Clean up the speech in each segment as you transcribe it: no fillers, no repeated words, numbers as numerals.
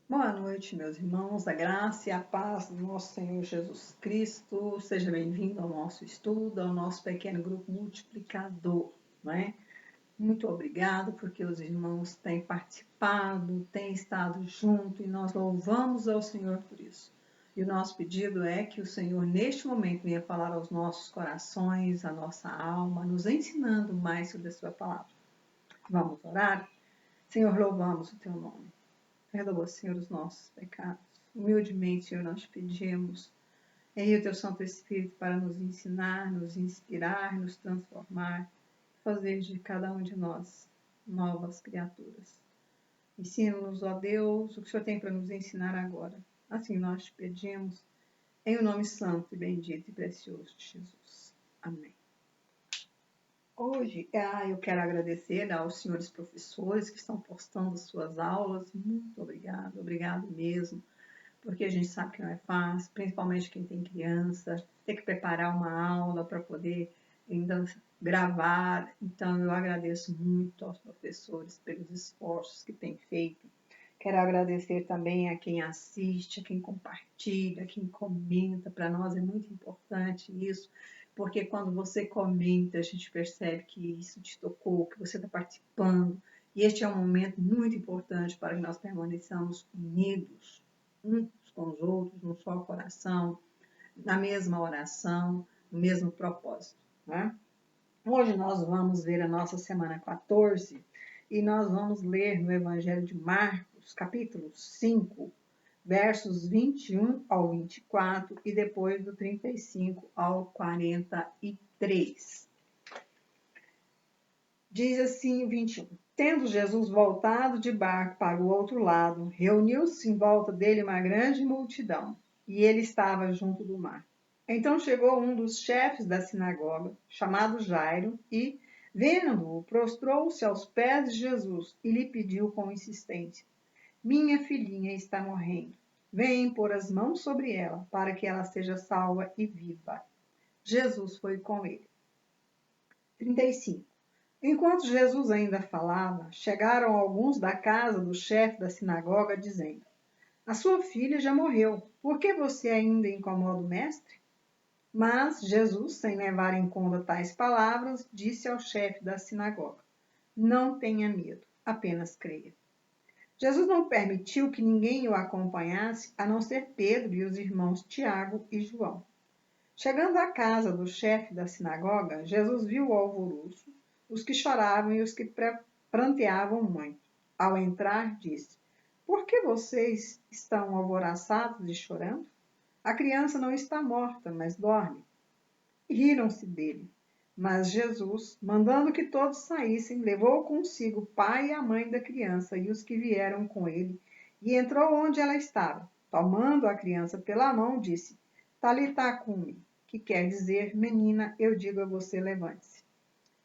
Boa noite, meus irmãos, a graça e a paz do nosso Senhor Jesus Cristo. Seja bem-vindo ao nosso estudo, ao nosso pequeno grupo multiplicador, não é? Muito obrigado porque os irmãos têm participado, têm estado junto e nós louvamos ao Senhor por isso. E o nosso pedido é que o Senhor, neste momento, venha falar aos nossos corações, à nossa alma, nos ensinando mais sobre a sua palavra. Vamos orar? Senhor, louvamos o teu nome. Perdoa, Senhor, os nossos pecados. Humildemente, Senhor, nós te pedimos. Envia o teu Santo Espírito para nos ensinar, nos inspirar, nos transformar, fazer de cada um de nós novas criaturas. Ensina-nos, ó Deus, o que o Senhor tem para nos ensinar agora. Assim nós te pedimos, em o nome santo e bendito e precioso de Jesus. Amém. Hoje, eu quero agradecer aos senhores professores que estão postando suas aulas. Muito obrigado mesmo, porque a gente sabe que não é fácil, principalmente quem tem criança, ter que preparar uma aula para poder ainda gravar. Então, eu agradeço muito aos professores pelos esforços que têm feito. Quero agradecer também a quem assiste, a quem compartilha, a quem comenta. Para nós é muito importante isso, porque quando você comenta, a gente percebe que isso te tocou, que você está participando. E este é um momento muito importante para que nós permaneçamos unidos, uns com os outros, num só coração, na mesma oração, no mesmo propósito. Né? Hoje nós vamos ver a nossa semana 14 e nós vamos ler no Evangelho de Marcos, capítulo 5, versos 21 ao 24 e depois do 35 ao 43. Diz assim o 21. Tendo Jesus voltado de barco para o outro lado, reuniu-se em volta dele uma grande multidão, e ele estava junto do mar. Então chegou um dos chefes da sinagoga, chamado Jairo, e, vendo-o, prostrou-se aos pés de Jesus e lhe pediu com insistência: Minha filhinha está morrendo. Vem pôr as mãos sobre ela, para que ela seja salva e viva. Jesus foi com ele. 35. Enquanto Jesus ainda falava, chegaram alguns da casa do chefe da sinagoga, dizendo: A sua filha já morreu, por que você ainda incomoda o mestre? Mas Jesus, sem levar em conta tais palavras, disse ao chefe da sinagoga: Não tenha medo, apenas creia. Jesus não permitiu que ninguém o acompanhasse, a não ser Pedro e os irmãos Tiago e João. Chegando à casa do chefe da sinagoga, Jesus viu o alvoroço, os que choravam e os que pranteavam muito. Ao entrar, disse: Por que vocês estão alvoroçados e chorando? A criança não está morta, mas dorme. E riram-se dele. Mas Jesus, mandando que todos saíssem, levou consigo o pai e a mãe da criança e os que vieram com ele, e entrou onde ela estava. Tomando a criança pela mão, disse: Talitá cumi, que quer dizer: Menina, eu digo a você, levante-se.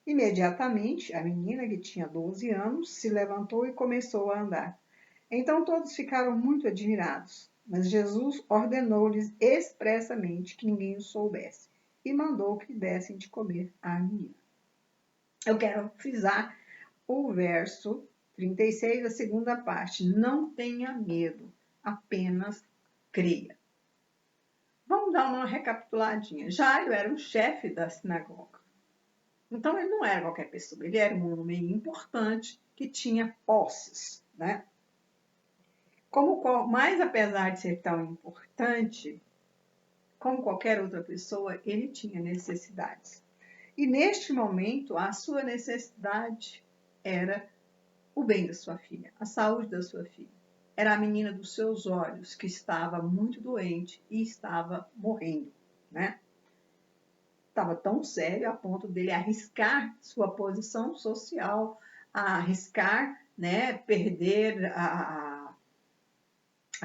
Imediatamente, a menina, que tinha 12 anos, se levantou e começou a andar. Então todos ficaram muito admirados, mas Jesus ordenou-lhes expressamente que ninguém o soubesse e mandou que dessem de comer à menina. Eu quero frisar o verso 36, a segunda parte. Não tenha medo, apenas creia. Vamos dar uma recapituladinha. Jairo era um chefe da sinagoga. Então ele não era qualquer pessoa, ele era um homem importante que tinha posses, né? Mas apesar de ser tão importante, como qualquer outra pessoa, ele tinha necessidades. E neste momento, a sua necessidade era o bem da sua filha, a saúde da sua filha. Era a menina dos seus olhos que estava muito doente e estava morrendo, né? Estava tão sério a ponto dele arriscar sua posição social, arriscar, né, perder a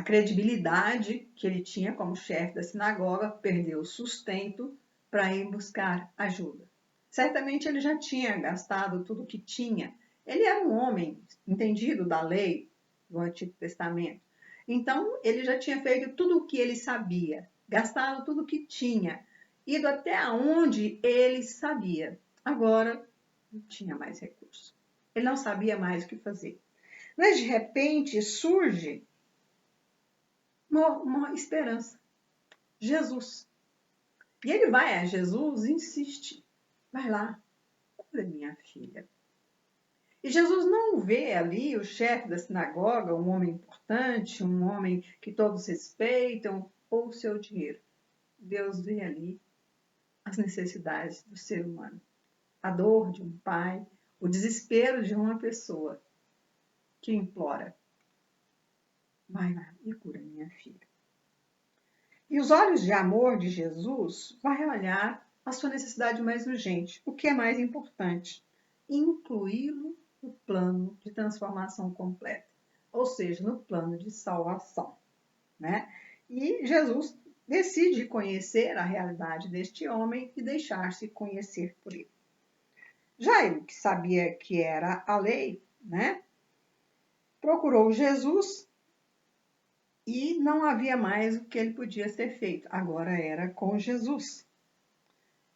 credibilidade que ele tinha como chefe da sinagoga, perdeu o sustento para ir buscar ajuda. Certamente ele já tinha gastado tudo o que tinha. Ele era um homem entendido da lei do Antigo Testamento. Então, ele já tinha feito tudo o que ele sabia, gastado tudo o que tinha, ido até onde ele sabia. Agora, não tinha mais recurso. Ele não sabia mais o que fazer. Mas, de repente, surge uma esperança. Jesus. E ele vai a Jesus e insiste. Vai lá, cura minha filha. E Jesus não vê ali o chefe da sinagoga, um homem importante, um homem que todos respeitam, ou o seu dinheiro. Deus vê ali as necessidades do ser humano. A dor de um pai, o desespero de uma pessoa que implora. Vai lá e cura minha filha. E os olhos de amor de Jesus vai olhar a sua necessidade mais urgente, o que é mais importante, incluí-lo no plano de transformação completa, ou seja, no plano de salvação, né? E Jesus decide conhecer a realidade deste homem e deixar-se conhecer por ele. Jairo, que sabia que era a lei, né? Procurou Jesus e não havia mais o que ele podia ser feito. Agora era com Jesus.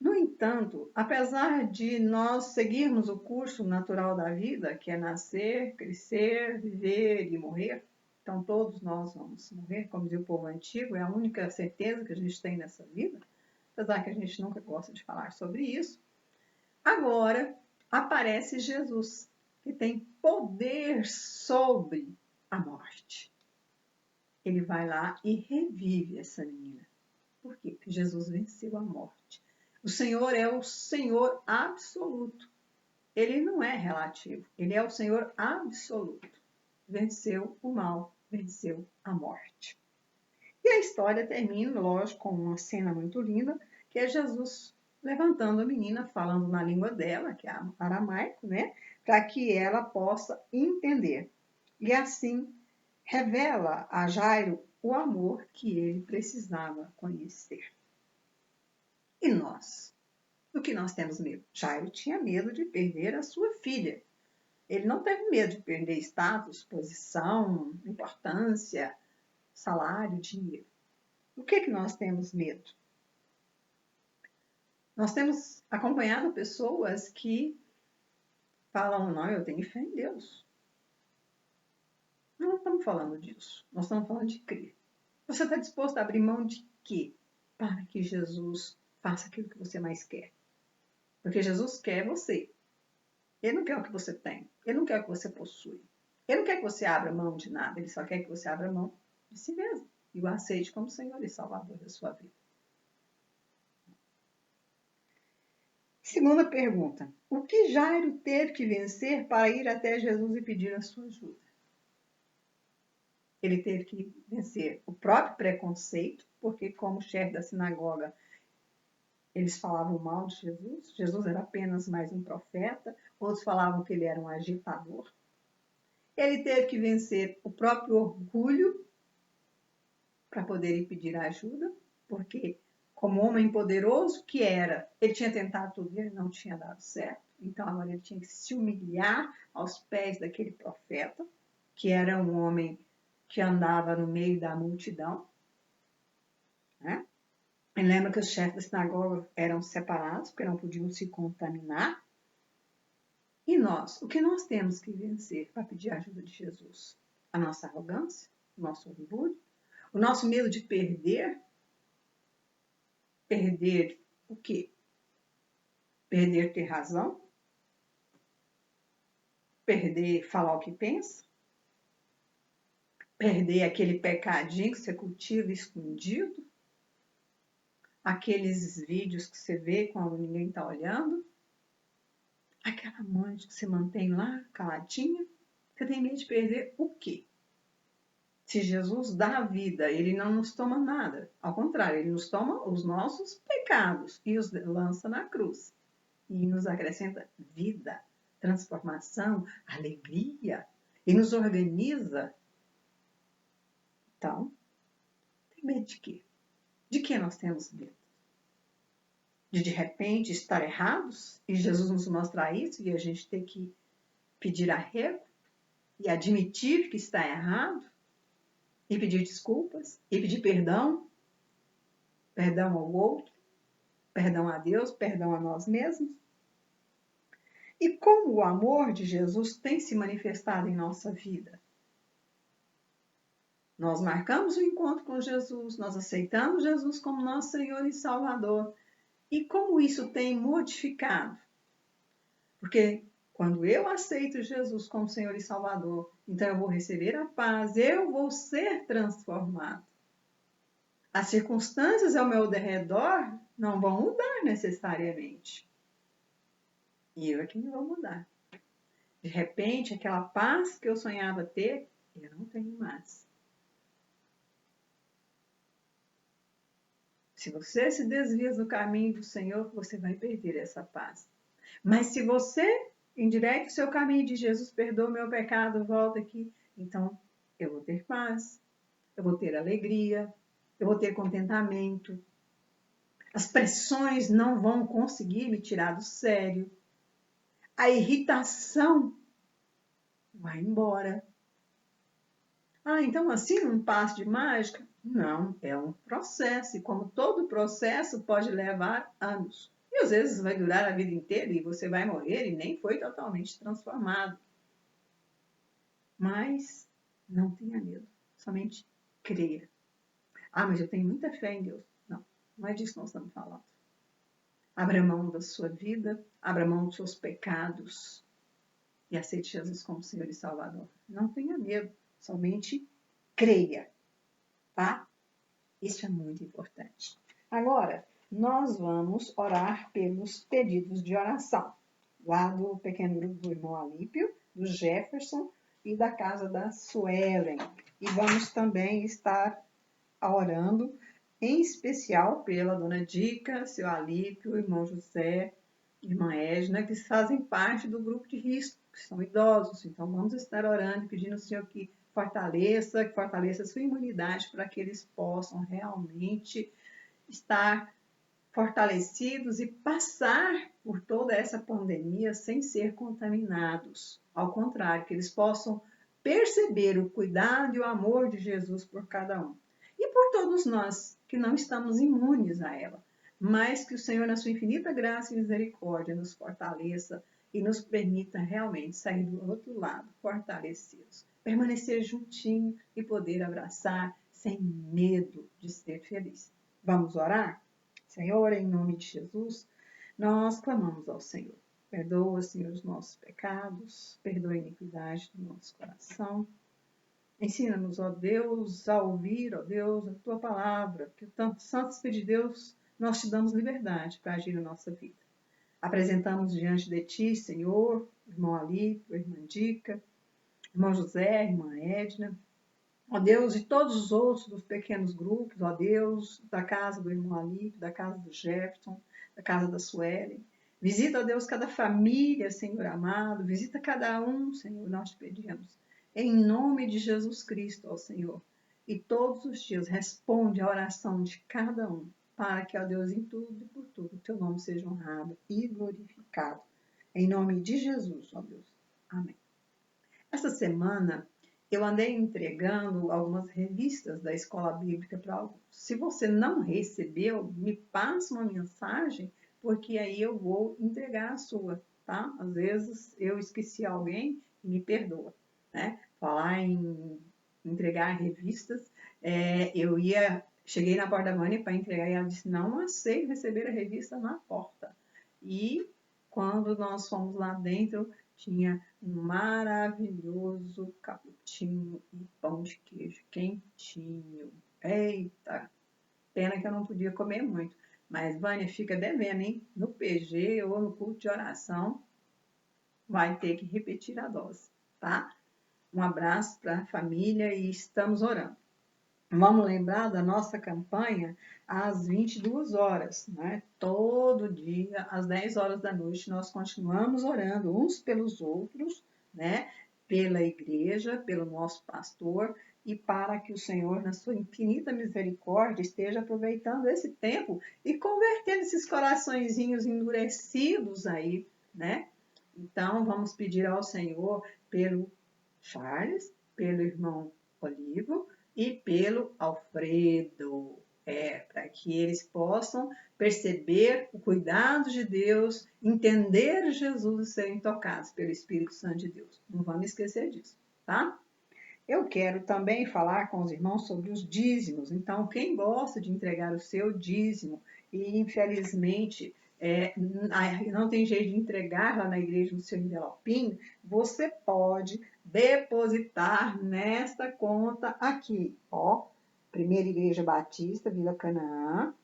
No entanto, apesar de nós seguirmos o curso natural da vida, que é nascer, crescer, viver e morrer, então todos nós vamos morrer, como dizia o povo antigo, é a única certeza que a gente tem nessa vida, apesar que a gente nunca gosta de falar sobre isso. Agora aparece Jesus, que tem poder sobre a morte. Ele vai lá e revive essa menina. Por quê? Porque Jesus venceu a morte. O Senhor é o Senhor absoluto. Ele não é relativo. Ele é o Senhor absoluto. Venceu o mal, venceu a morte. E a história termina, lógico, com uma cena muito linda, que é Jesus levantando a menina, falando na língua dela, que é aramaico, né? Para que ela possa entender. E assim revela a Jairo o amor que ele precisava conhecer. E nós? Do que nós temos medo? Jairo tinha medo de perder a sua filha. Ele não teve medo de perder status, posição, importância, salário, dinheiro. O que nós temos medo? Nós temos acompanhado pessoas que falam, não, eu tenho fé em Deus. Não estamos falando disso. Nós estamos falando de crer. Você está disposto a abrir mão de quê? Para que Jesus faça aquilo que você mais quer. Porque Jesus quer você. Ele não quer o que você tem. Ele não quer o que você possui. Ele não quer que você abra mão de nada. Ele só quer que você abra mão de si mesmo. E o aceite como Senhor e Salvador da sua vida. Segunda pergunta. O que Jairo teve que vencer para ir até Jesus e pedir a sua ajuda? Ele teve que vencer o próprio preconceito, porque como chefe da sinagoga, eles falavam mal de Jesus. Jesus era apenas mais um profeta. Outros falavam que ele era um agitador. Ele teve que vencer o próprio orgulho para poder ir pedir ajuda, porque como homem poderoso que era, ele tinha tentado tudo e ele não tinha dado certo. Então agora ele tinha que se humilhar aos pés daquele profeta, que era um homem que andava no meio da multidão, né? E lembra que os chefes da sinagoga eram separados, porque não podiam se contaminar. E nós, o que nós temos que vencer para pedir a ajuda de Jesus? A nossa arrogância, o nosso orgulho, o nosso medo de perder. Perder o quê? Perder ter razão? Perder falar o que pensa? Perder aquele pecadinho que você cultiva escondido? Aqueles vídeos que você vê quando ninguém está olhando? Aquela amante que você mantém lá, caladinha? Você tem medo de perder o quê? Se Jesus dá a vida, ele não nos toma nada. Ao contrário, ele nos toma os nossos pecados e os lança na cruz. E nos acrescenta vida, transformação, alegria. E nos organiza. Então, tem medo de quê? De que nós temos medo? De repente estar errados e Jesus nos mostrar isso e a gente ter que pedir arrego e admitir que está errado e pedir desculpas e pedir perdão, perdão ao outro, perdão a Deus, perdão a nós mesmos. E como o amor de Jesus tem se manifestado em nossa vida? Nós marcamos o encontro com Jesus, nós aceitamos Jesus como nosso Senhor e Salvador. E como isso tem modificado? Porque quando eu aceito Jesus como Senhor e Salvador, então eu vou receber a paz, eu vou ser transformado. As circunstâncias ao meu redor não vão mudar necessariamente. E eu é que não vou mudar. De repente, aquela paz que eu sonhava ter, eu não tenho mais. Se você se desvia do caminho do Senhor, você vai perder essa paz. Mas se você endireita o seu caminho de Jesus, perdoa o meu pecado, volta aqui, então eu vou ter paz, eu vou ter alegria, eu vou ter contentamento. As pressões não vão conseguir me tirar do sério. A irritação vai embora. Ah, então assim um passe de mágica? Não, é um processo. E como todo processo pode levar anos. E às vezes vai durar a vida inteira e você vai morrer e nem foi totalmente transformado. Mas não tenha medo, somente creia. Ah, mas eu tenho muita fé em Deus. Não, não é disso que nós estamos falando. Abra mão da sua vida, abra mão dos seus pecados e aceite Jesus como Senhor e Salvador. Não tenha medo, somente creia, tá? Isso é muito importante. Agora, nós vamos orar pelos pedidos de oração. Lá do pequeno grupo do irmão Alípio, do Jefferson e da casa da Suelen. E vamos também estar orando, em especial pela dona Dica, seu Alípio, irmão José, irmã Edna, que fazem parte do grupo de risco, que são idosos. Então, vamos estar orando, pedindo ao Senhor que fortaleça a sua imunidade para que eles possam realmente estar fortalecidos e passar por toda essa pandemia sem ser contaminados. Ao contrário, que eles possam perceber o cuidado e o amor de Jesus por cada um. E por todos nós que não estamos imunes a ela, mas que o Senhor, na sua infinita graça e misericórdia, nos fortaleça e nos permita realmente sair do outro lado fortalecidos. Permanecer juntinho e poder abraçar sem medo de ser feliz. Vamos orar? Senhor, em nome de Jesus, nós clamamos ao Senhor. Perdoa, Senhor, os nossos pecados, perdoa a iniquidade do nosso coração. Ensina-nos, ó Deus, a ouvir, ó Deus, a Tua palavra, que o Santo Espírito de Deus, nós te damos liberdade para agir na nossa vida. Apresentamos diante de Ti, Senhor, irmão Alípio, irmã Dica, irmão José, irmã Edna, ó Deus, e todos os outros dos pequenos grupos, ó Deus, da casa do irmão Alípio, da casa do Jefferson, da casa da Suelen. Visita, ó Deus, cada família, Senhor amado, visita cada um, Senhor, nós te pedimos. Em nome de Jesus Cristo, ó Senhor. E todos os dias responde a oração de cada um, para que, ó Deus, em tudo e por tudo, o teu nome seja honrado e glorificado. Em nome de Jesus, ó Deus. Amém. Essa semana, eu andei entregando algumas revistas da Escola Bíblica para alguns. Se você não recebeu, me passa uma mensagem, porque aí eu vou entregar a sua, tá? Às vezes eu esqueci alguém e me perdoa, né? Falar em entregar revistas, cheguei na porta da Vânia para entregar e ela disse, não aceito receber a revista na porta. E quando nós fomos lá dentro, tinha um maravilhoso cappuccino e pão de queijo quentinho. Eita, pena que eu não podia comer muito. Mas, Vânia, fica devendo, hein? No PG ou no culto de oração, vai ter que repetir a dose, tá? Um abraço para a família e estamos orando. Vamos lembrar da nossa campanha às 22 horas, né? Todo dia, às 10 horas da noite, nós continuamos orando uns pelos outros, né? Pela igreja, pelo nosso pastor, e para que o Senhor, na sua infinita misericórdia, esteja aproveitando esse tempo e convertendo esses coraçõezinhos endurecidos aí, né? Então, vamos pedir ao Senhor pelo Charles, pelo irmão Olivo, e pelo Alfredo, para que eles possam perceber o cuidado de Deus, entender Jesus e serem tocados pelo Espírito Santo de Deus. Não vamos esquecer disso, tá? Eu quero também falar com os irmãos sobre os dízimos. Então, quem gosta de entregar o seu dízimo e, infelizmente, não tem jeito de entregar lá na igreja no seu envelopinho, você pode depositar nesta conta aqui, ó, Primeira Igreja Batista, Vila Canaã,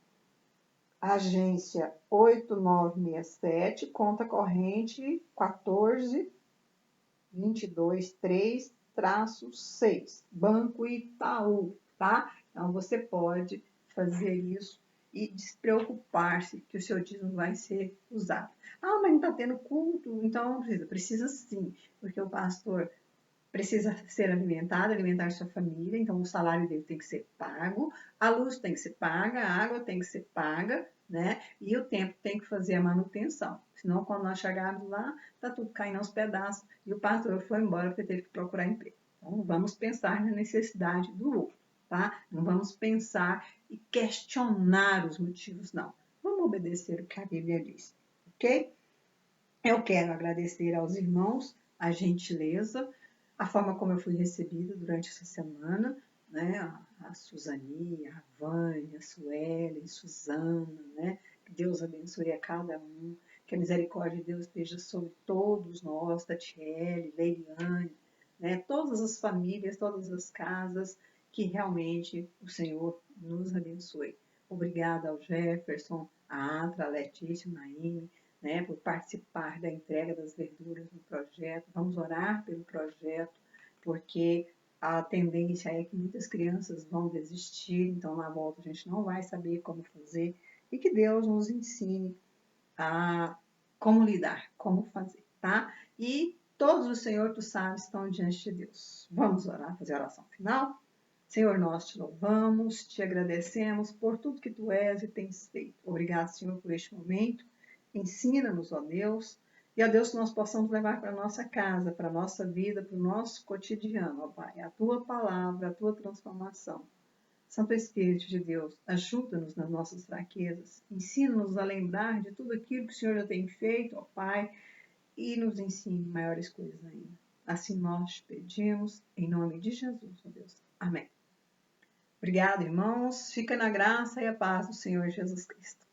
agência 8967, conta corrente 14.22.3-6, Banco Itaú, tá? Então, você pode fazer isso e despreocupar-se que o seu dízimo vai ser usado. Ah, mas não está tendo culto, então precisa sim, porque o pastor precisa ser alimentado, alimentar sua família, então o salário dele tem que ser pago, a luz tem que ser paga, a água tem que ser paga, né? E o tempo tem que fazer a manutenção. Senão, quando nós chegarmos lá, tá tudo caindo aos pedaços e o pastor foi embora porque teve que procurar emprego. Então, vamos pensar na necessidade do outro, tá? Não vamos pensar e questionar os motivos, não. Vamos obedecer o que a Bíblia diz, ok? Eu quero agradecer aos irmãos a gentileza, a forma como eu fui recebida durante essa semana, né? A Suzani, a Vânia, a Suelen, Suzana, né? Que Deus abençoe a cada um, que a misericórdia de Deus esteja sobre todos nós, Tatiele, Leiliane, né? Todas as famílias, todas as casas, que realmente o Senhor nos abençoe. Obrigada ao Jefferson, a Atra, a Letícia, a Naime, né, por participar da entrega das verduras no projeto. Vamos orar pelo projeto, porque a tendência é que muitas crianças vão desistir, então na volta a gente não vai saber como fazer, e que Deus nos ensine a como lidar, como fazer, tá? E todos os Senhor, tu sabes, estão diante de Deus. Vamos orar, fazer a oração final? Senhor, nós te louvamos, te agradecemos por tudo que tu és e tens feito. Obrigado, Senhor, por este momento. Ensina-nos, ó Deus, e ó Deus, que nós possamos levar para a nossa casa, para a nossa vida, para o nosso cotidiano, ó Pai, a tua palavra, a tua transformação. Santo Espírito de Deus, ajuda-nos nas nossas fraquezas, ensina-nos a lembrar de tudo aquilo que o Senhor já tem feito, ó Pai, e nos ensine maiores coisas ainda. Assim nós te pedimos, em nome de Jesus, ó Deus. Amém. Obrigada, irmãos. Fica na graça e a paz do Senhor Jesus Cristo.